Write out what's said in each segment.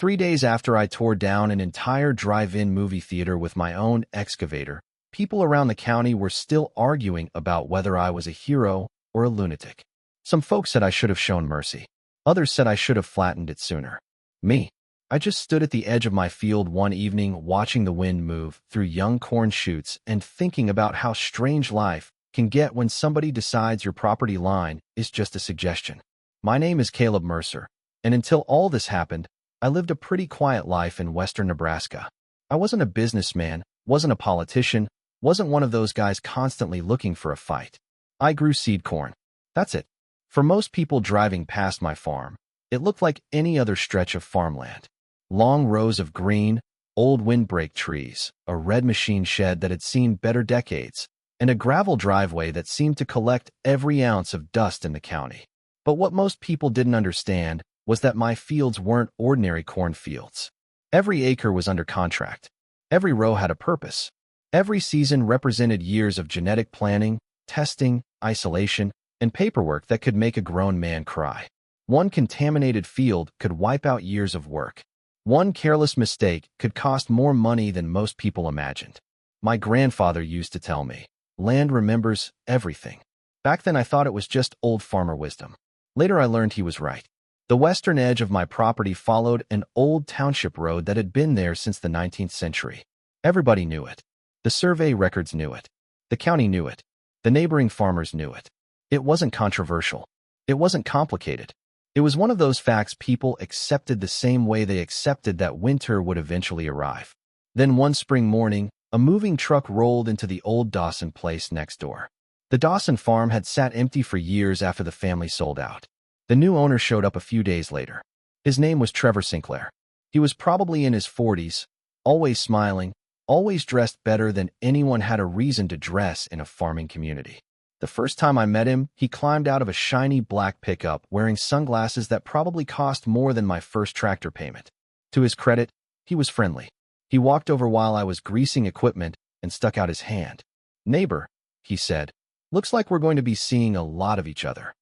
3 days after I tore down an entire drive-in movie theater with my own excavator, people around the county were still arguing about whether I was a hero or a lunatic. Some folks said I should have shown mercy. Others said I should have flattened it sooner. Me, I just stood at the edge of my field one evening watching the wind move through young corn shoots and thinking about how strange life can get when somebody decides your property line is just a suggestion. My name is Caleb Mercer, and until all this happened, I lived a pretty quiet life in western Nebraska. I wasn't a businessman, wasn't a politician, wasn't one of those guys constantly looking for a fight. I grew seed corn. That's it. For most people driving past my farm, it looked like any other stretch of farmland. Long rows of green, old windbreak trees, a red machine shed that had seen better decades, and a gravel driveway that seemed to collect every ounce of dust in the county. But what most people didn't understand was that my fields weren't ordinary cornfields. Every acre was under contract. Every row had a purpose. Every season represented years of genetic planning, testing, isolation, and paperwork that could make a grown man cry. One contaminated field could wipe out years of work. One careless mistake could cost more money than most people imagined. My grandfather used to tell me, "Land remembers everything." Back then I thought it was just old farmer wisdom. Later I learned he was right. The western edge of my property followed an old township road that had been there since the 19th century. Everybody knew it. The survey records knew it. The county knew it. The neighboring farmers knew it. It wasn't controversial. It wasn't complicated. It was one of those facts people accepted the same way they accepted that winter would eventually arrive. Then one spring morning, a moving truck rolled into the old Dawson place next door. The Dawson farm had sat empty for years after the family sold out. The new owner showed up a few days later. His name was Trevor Sinclair. He was probably in his 40s, always smiling, always dressed better than anyone had a reason to dress in a farming community. The first time I met him, he climbed out of a shiny black pickup wearing sunglasses that probably cost more than my first tractor payment. To his credit, he was friendly. He walked over while I was greasing equipment and stuck out his hand. "Neighbor," he said, "looks like we're going to be seeing a lot of each other."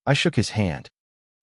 I shook his hand.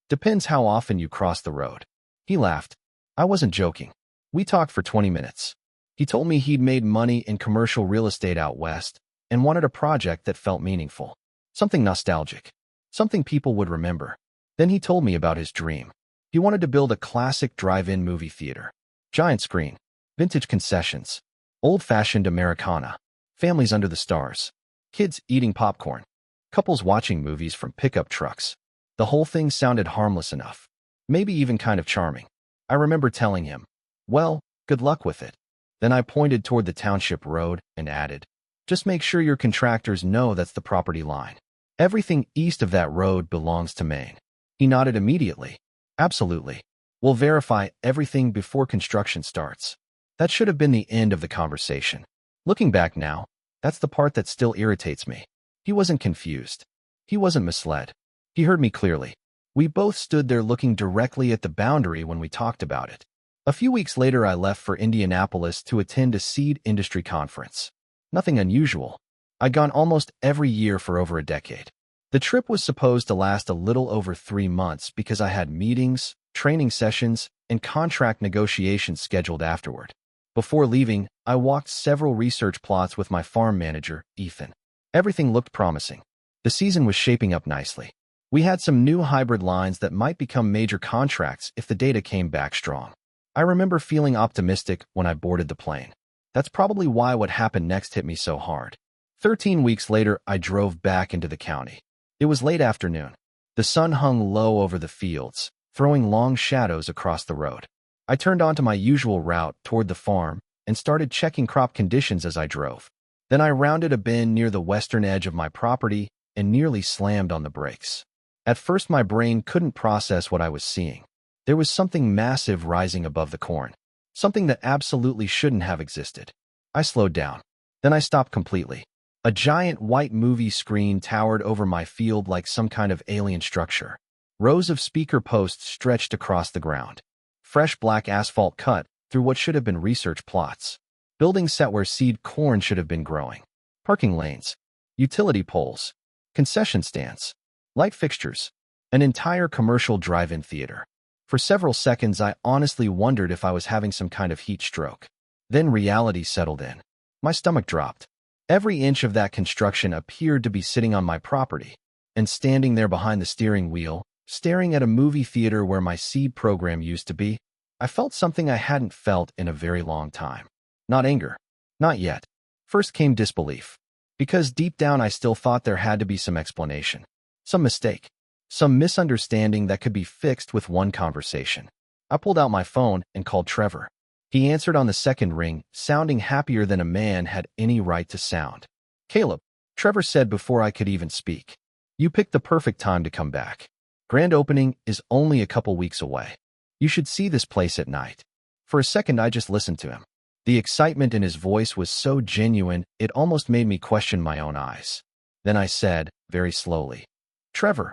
"Depends how often you cross the road." He laughed. I wasn't joking. We talked for 20 minutes. He told me he'd made money in commercial real estate out west and wanted a project that felt meaningful, something nostalgic, something people would remember. Then he told me about his dream. He wanted to build a classic drive-in movie theater. Giant screen, vintage concessions, old-fashioned Americana, families under the stars, kids eating popcorn, couples watching movies from pickup trucks. The whole thing sounded harmless enough, maybe even kind of charming. I remember telling him, "Well, good luck with it." Then I pointed toward the township road and added, "Just make sure your contractors know that's the property line. Everything east of that road belongs to Maine." He nodded immediately. "Absolutely. We'll verify everything before construction starts." That should have been the end of the conversation. Looking back now, that's the part that still irritates me. He wasn't confused. He wasn't misled. He heard me clearly. We both stood there looking directly at the boundary when we talked about it. A few weeks later, I left for Indianapolis to attend a seed industry conference. Nothing unusual. I'd gone almost every year for over a decade. The trip was supposed to last a little over 3 months because I had meetings, training sessions, and contract negotiations scheduled afterward. Before leaving, I walked several research plots with my farm manager, Ethan. Everything looked promising. The season was shaping up nicely. We had some new hybrid lines that might become major contracts if the data came back strong. I remember feeling optimistic when I boarded the plane. That's probably why what happened next hit me so hard. 13 weeks later, I drove back into the county. It was late afternoon. The sun hung low over the fields, throwing long shadows across the road. I turned onto my usual route toward the farm and started checking crop conditions as I drove. Then I rounded a bend near the western edge of my property and nearly slammed on the brakes. At first, my brain couldn't process what I was seeing. There was something massive rising above the corn, something that absolutely shouldn't have existed. I slowed down. Then I stopped completely. A giant white movie screen towered over my field like some kind of alien structure. Rows of speaker posts stretched across the ground. Fresh black asphalt cut through what should have been research plots. Buildings set where seed corn should have been growing. Parking lanes, utility poles, concession stands, light fixtures, an entire commercial drive-in theater. For several seconds, I honestly wondered if I was having some kind of heat stroke. Then reality settled in. My stomach dropped. Every inch of that construction appeared to be sitting on my property, and standing there behind the steering wheel, staring at a movie theater where my seed program used to be, I felt something I hadn't felt in a very long time. Not anger. Not yet. First came disbelief. Because deep down I still thought there had to be some explanation. Some mistake. Some misunderstanding that could be fixed with one conversation. I pulled out my phone and called Trevor. He answered on the second ring, sounding happier than a man had any right to sound. "Caleb," Trevor said before I could even speak. "You picked the perfect time to come back. Grand opening is only a couple weeks away. You should see this place at night." For a second, I just listened to him. The excitement in his voice was so genuine, it almost made me question my own eyes. Then I said, very slowly, "Trevor,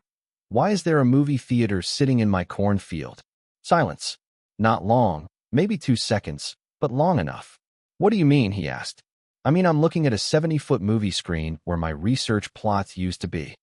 why is there a movie theater sitting in my cornfield?" Silence. Not long, maybe 2 seconds, but long enough. "What do you mean?" he asked. "I mean, I'm looking at a 70-foot movie screen where my research plots used to be."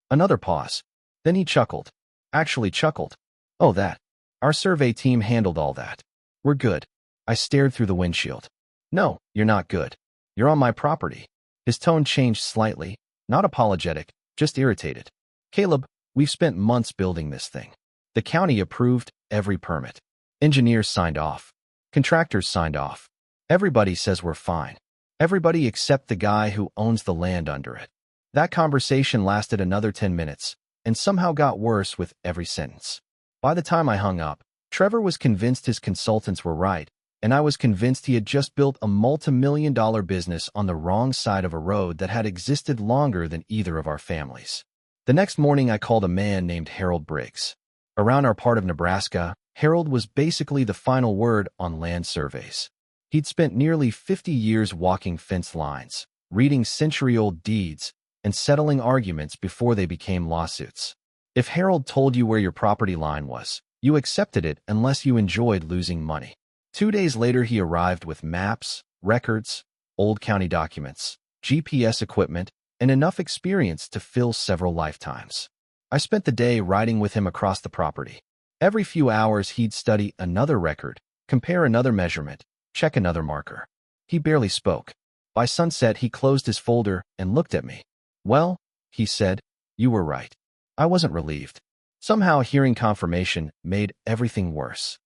Another pause. Then he chuckled. Actually chuckled. "Oh, that. Our survey team handled all that. We're good." I stared through the windshield. "No, you're not good. You're on my property." His tone changed slightly, not apologetic, just irritated. "Caleb, we've spent months building this thing. The county approved every permit. Engineers signed off. Contractors signed off. Everybody says we're fine. Everybody except the guy who owns the land under it." That conversation lasted another 10 minutes, and somehow got worse with every sentence. By the time I hung up, Trevor was convinced his consultants were right, and I was convinced he had just built a multi-million-dollar business on the wrong side of a road that had existed longer than either of our families. The next morning, I called a man named Harold Briggs. Around our part of Nebraska, Harold was basically the final word on land surveys. He'd spent nearly 50 years walking fence lines, reading century-old deeds, and settling arguments before they became lawsuits. If Harold told you where your property line was, you accepted it unless you enjoyed losing money. 2 days later, he arrived with maps, records, old county documents, GPS equipment, and enough experience to fill several lifetimes. I spent the day riding with him across the property. Every few hours, he'd study another record, compare another measurement, check another marker. He barely spoke. By sunset, he closed his folder and looked at me. "Well," he said, "you were right." I wasn't relieved. Somehow, hearing confirmation made everything worse.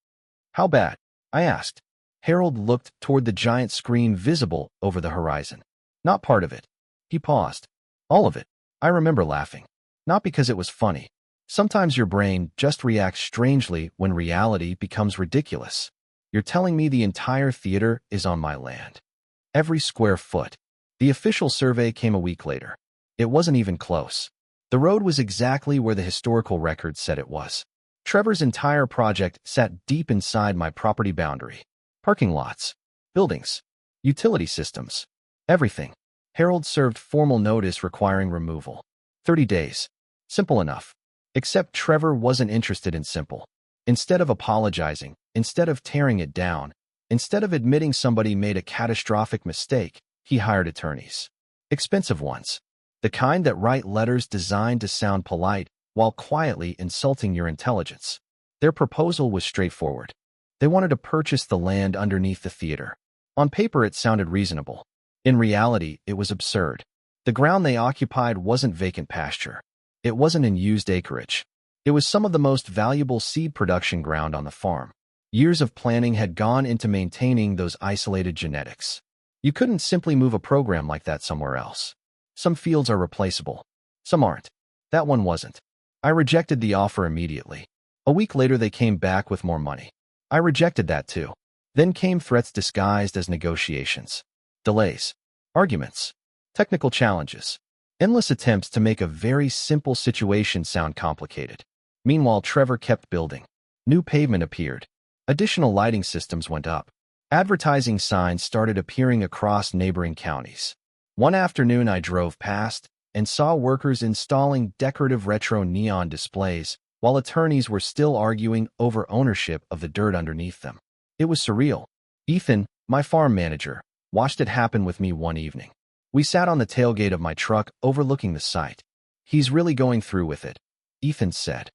"How bad?" I asked. Harold looked toward the giant screen visible over the horizon. "Not part of it." He paused. "All of it." I remember laughing. Not because it was funny. Sometimes your brain just reacts strangely when reality becomes ridiculous. "You're telling me the entire theater is on my land?" Every square foot. The official survey came a week later. It wasn't even close. The road was exactly where the historical record said it was. Trevor's entire project sat deep inside my property boundary. Parking lots, buildings, utility systems, everything. Harold served formal notice requiring removal. 30 days. Simple enough. Except Trevor wasn't interested in simple. Instead of apologizing, instead of tearing it down, instead of admitting somebody made a catastrophic mistake, he hired attorneys. Expensive ones. The kind that write letters designed to sound polite while quietly insulting your intelligence. Their proposal was straightforward. They wanted to purchase the land underneath the theater. On paper, it sounded reasonable. In reality, it was absurd. The ground they occupied wasn't vacant pasture. It wasn't unused acreage. It was some of the most valuable seed production ground on the farm. Years of planning had gone into maintaining those isolated genetics. You couldn't simply move a program like that somewhere else. Some fields are replaceable. Some aren't. That one wasn't. I rejected the offer immediately. A week later, they came back with more money. I rejected that too. Then came threats disguised as negotiations. Delays. Arguments. Technical challenges. Endless attempts to make a very simple situation sound complicated. Meanwhile, Trevor kept building. New pavement appeared. Additional lighting systems went up. Advertising signs started appearing across neighboring counties. One afternoon, I drove past and saw workers installing decorative retro neon displays while attorneys were still arguing over ownership of the dirt underneath them. It was surreal. Ethan, my farm manager, watched it happen with me one evening. We sat on the tailgate of my truck overlooking the site. "He's really going through with it," Ethan said.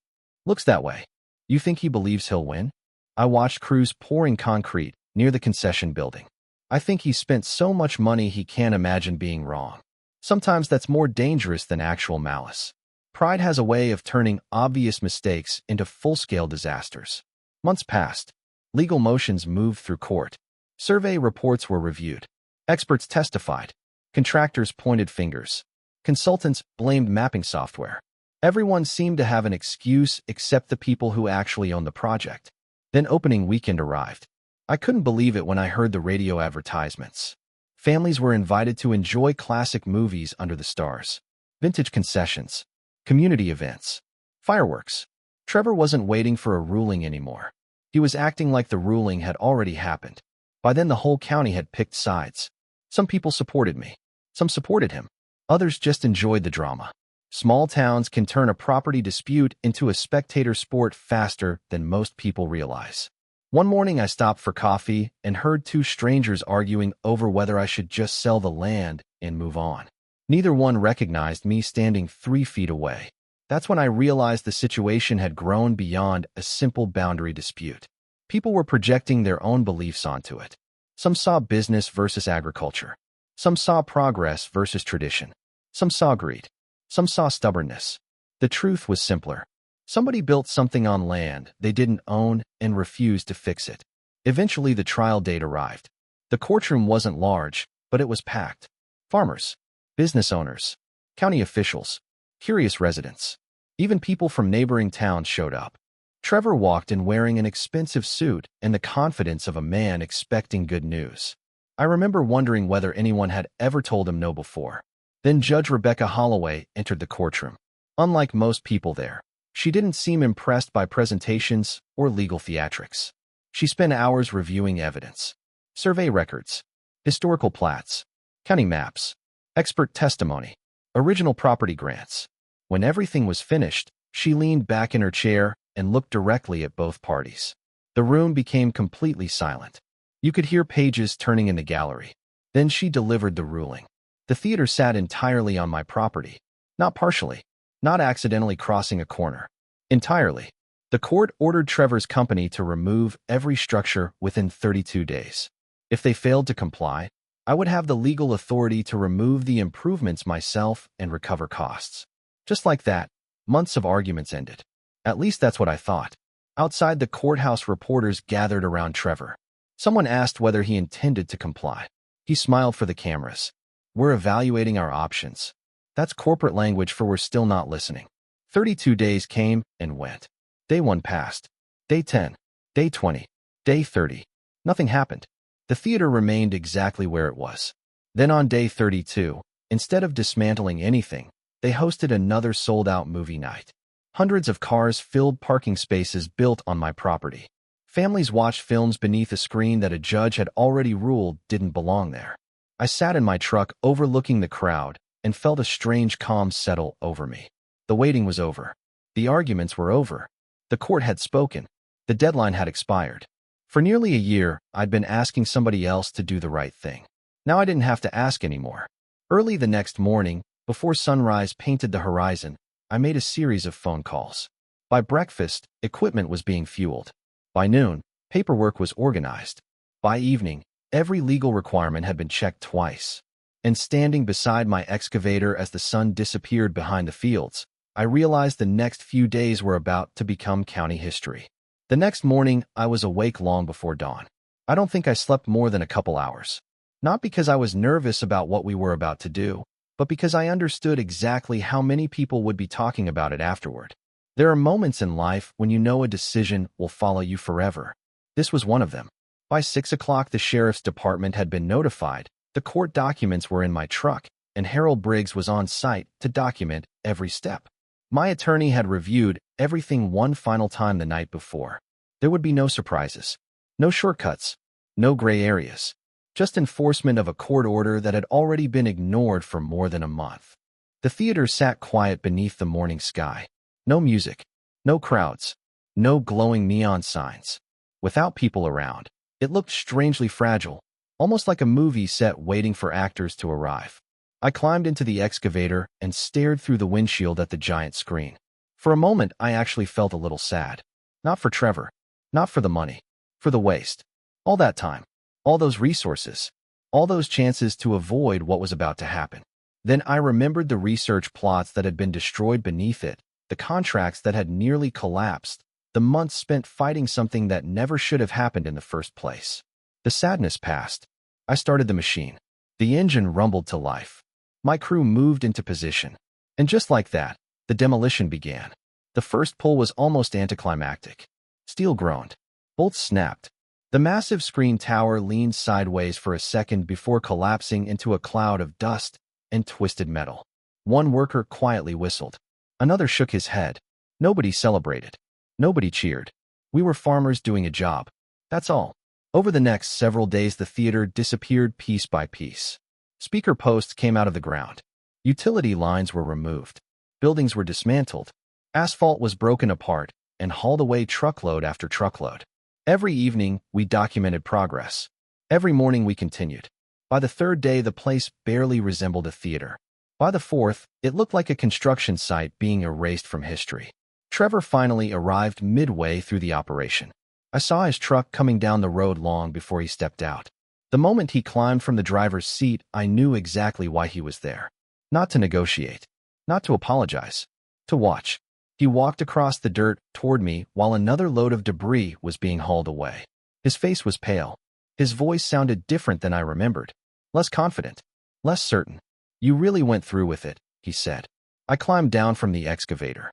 "Looks that way." You think he believes he'll win? I watched crews pouring concrete near the concession building. I think he spent so much money he can't imagine being wrong. Sometimes that's more dangerous than actual malice. Pride has a way of turning obvious mistakes into full-scale disasters. Months passed. Legal motions moved through court. Survey reports were reviewed. Experts testified. Contractors pointed fingers. Consultants blamed mapping software. Everyone seemed to have an excuse except the people who actually owned the project. Then opening weekend arrived. I couldn't believe it when I heard the radio advertisements. Families were invited to enjoy classic movies under the stars. Vintage concessions. Community events. Fireworks. Trevor wasn't waiting for a ruling anymore. He was acting like the ruling had already happened. By then the whole county had picked sides. Some people supported me. Some supported him. Others just enjoyed the drama. Small towns can turn a property dispute into a spectator sport faster than most people realize. One morning I stopped for coffee and heard two strangers arguing over whether I should just sell the land and move on. Neither one recognized me standing 3 feet away. That's when I realized the situation had grown beyond a simple boundary dispute. People were projecting their own beliefs onto it. Some saw business versus agriculture. Some saw progress versus tradition. Some saw greed. Some saw stubbornness. The truth was simpler. Somebody built something on land they didn't own and refused to fix it. Eventually, the trial date arrived. The courtroom wasn't large, but it was packed. Farmers, business owners, county officials, curious residents. Even people from neighboring towns showed up. Trevor walked in wearing an expensive suit and the confidence of a man expecting good news. I remember wondering whether anyone had ever told him no before. Then Judge Rebecca Holloway entered the courtroom. Unlike most people there, she didn't seem impressed by presentations or legal theatrics. She spent hours reviewing evidence, survey records, historical plats, county maps, expert testimony, original property grants. When everything was finished, she leaned back in her chair and looked directly at both parties. The room became completely silent. You could hear pages turning in the gallery. Then she delivered the ruling. The theater sat entirely on my property. Not partially. Not accidentally crossing a corner. Entirely. The court ordered Trevor's company to remove every structure within 32 days. If they failed to comply, I would have the legal authority to remove the improvements myself and recover costs. Just like that, months of arguments ended. At least that's what I thought. Outside the courthouse, reporters gathered around Trevor. Someone asked whether he intended to comply. He smiled for the cameras. We're evaluating our options. That's corporate language for we're still not listening. 32 days came and went. Day 1 passed. Day 10. Day 20. Day 30. Nothing happened. The theater remained exactly where it was. Then on day 32, instead of dismantling anything, they hosted another sold-out movie night. Hundreds of cars filled parking spaces built on my property. Families watched films beneath a screen that a judge had already ruled didn't belong there. I sat in my truck overlooking the crowd and felt a strange calm settle over me. The waiting was over. The arguments were over. The court had spoken. The deadline had expired. For nearly a year, I'd been asking somebody else to do the right thing. Now I didn't have to ask anymore. Early the next morning, before sunrise painted the horizon, I made a series of phone calls. By breakfast, equipment was being fueled. By noon, paperwork was organized. By evening, every legal requirement had been checked twice. And standing beside my excavator as the sun disappeared behind the fields, I realized the next few days were about to become county history. The next morning, I was awake long before dawn. I don't think I slept more than a couple hours. Not because I was nervous about what we were about to do, but because I understood exactly how many people would be talking about it afterward. There are moments in life when you know a decision will follow you forever. This was one of them. By 6 o'clock, the sheriff's department had been notified, the court documents were in my truck, and Harold Briggs was on site to document every step. My attorney had reviewed everything one final time the night before. There would be no surprises, no shortcuts, no gray areas, just enforcement of a court order that had already been ignored for more than a month. The theater sat quiet beneath the morning sky. No music, no crowds, no glowing neon signs. Without people around, it looked strangely fragile, almost like a movie set waiting for actors to arrive. I climbed into the excavator and stared through the windshield at the giant screen. For a moment, I actually felt a little sad. Not for Trevor. Not for the money. For the waste. All that time. All those resources. All those chances to avoid what was about to happen. Then I remembered the research plots that had been destroyed beneath it, the contracts that had nearly collapsed, the months spent fighting something that never should have happened in the first place. The sadness passed. I started the machine. The engine rumbled to life. My crew moved into position. And just like that, the demolition began. The first pull was almost anticlimactic. Steel groaned. Bolts snapped. The massive screen tower leaned sideways for a second before collapsing into a cloud of dust and twisted metal. One worker quietly whistled. Another shook his head. Nobody celebrated. Nobody cheered. We were farmers doing a job. That's all. Over the next several days, the theater disappeared piece by piece. Speaker posts came out of the ground. Utility lines were removed. Buildings were dismantled. Asphalt was broken apart and hauled away truckload after truckload. Every evening, we documented progress. Every morning, we continued. By the third day, the place barely resembled a theater. By the fourth, it looked like a construction site being erased from history. Trevor finally arrived midway through the operation. I saw his truck coming down the road long before he stepped out. The moment he climbed from the driver's seat, I knew exactly why he was there. Not to negotiate. Not to apologize. To watch. He walked across the dirt toward me while another load of debris was being hauled away. His face was pale. His voice sounded different than I remembered. Less confident. Less certain. "You really went through with it," he said. I climbed down from the excavator.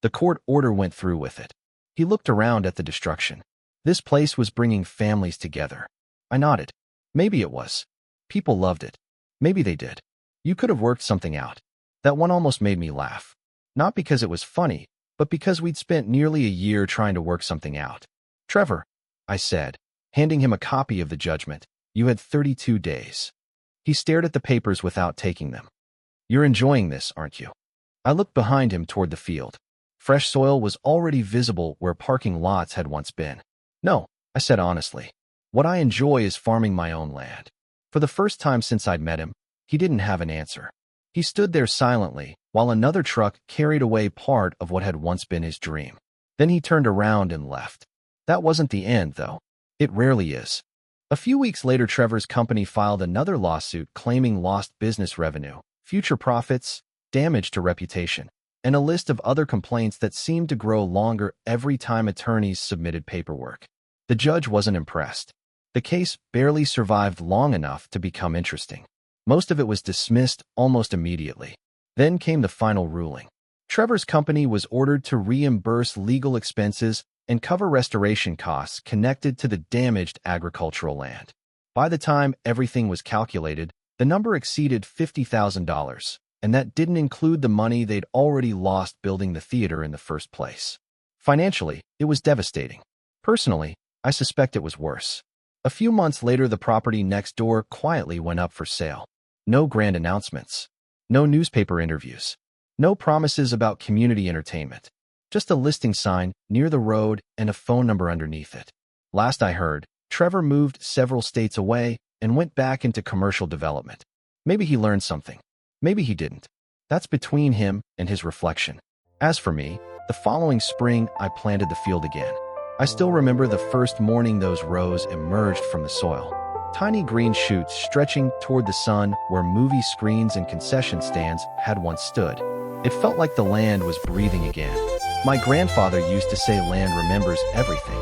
The court order went through with it. He looked around at the destruction. This place was bringing families together. I nodded. Maybe it was. People loved it. Maybe they did. You could have worked something out. That one almost made me laugh. Not because it was funny, but because we'd spent nearly a year trying to work something out. "Trevor," I said, handing him a copy of the judgment, "you had 32 days. He stared at the papers without taking them. "You're enjoying this, aren't you?" I looked behind him toward the field. Fresh soil was already visible where parking lots had once been. "No," I said honestly. "What I enjoy is farming my own land." For the first time since I'd met him, he didn't have an answer. He stood there silently, while another truck carried away part of what had once been his dream. Then he turned around and left. That wasn't the end, though. It rarely is. A few weeks later, Trevor's company filed another lawsuit claiming lost business revenue, future profits, damage to reputation, and a list of other complaints that seemed to grow longer every time attorneys submitted paperwork. The judge wasn't impressed. The case barely survived long enough to become interesting. Most of it was dismissed almost immediately. Then came the final ruling. Trevor's company was ordered to reimburse legal expenses and cover restoration costs connected to the damaged agricultural land. By the time everything was calculated, the number exceeded $50,000, and that didn't include the money they'd already lost building the theater in the first place. Financially, it was devastating. Personally, I suspect it was worse. A few months later, the property next door quietly went up for sale. No grand announcements. No newspaper interviews. No promises about community entertainment. Just a listing sign near the road and a phone number underneath it. Last I heard, Trevor moved several states away and went back into commercial development. Maybe he learned something. Maybe he didn't. That's between him and his reflection. As for me, the following spring, I planted the field again. I still remember the first morning those rows emerged from the soil. Tiny green shoots stretching toward the sun where movie screens and concession stands had once stood. It felt like the land was breathing again. My grandfather used to say land remembers everything.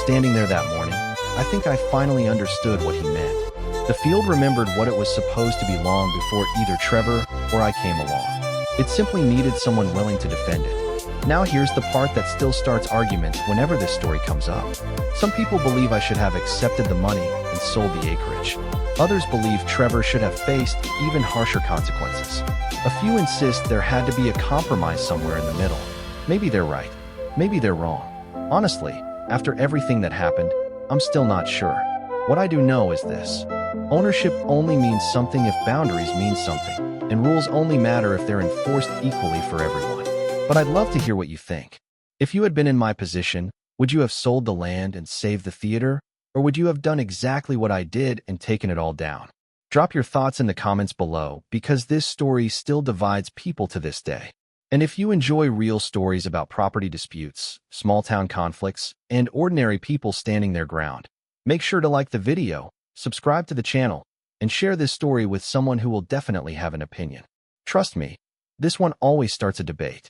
Standing there that morning, I think I finally understood what he meant. The field remembered what it was supposed to belong before either Trevor or I came along. It simply needed someone willing to defend it. Now here's the part that still starts arguments whenever this story comes up. Some people believe I should have accepted the money and sold the acreage. Others believe Trevor should have faced even harsher consequences. A few insist there had to be a compromise somewhere in the middle. Maybe they're right. Maybe they're wrong. Honestly, after everything that happened, I'm still not sure. What I do know is this. Ownership only means something if boundaries mean something, and rules only matter if they're enforced equally for everyone. But I'd love to hear what you think. If you had been in my position, would you have sold the land and saved the theater? Or would you have done exactly what I did and taken it all down? Drop your thoughts in the comments below because this story still divides people to this day. And if you enjoy real stories about property disputes, small-town conflicts, and ordinary people standing their ground, make sure to like the video, subscribe to the channel, and share this story with someone who will definitely have an opinion. Trust me, this one always starts a debate.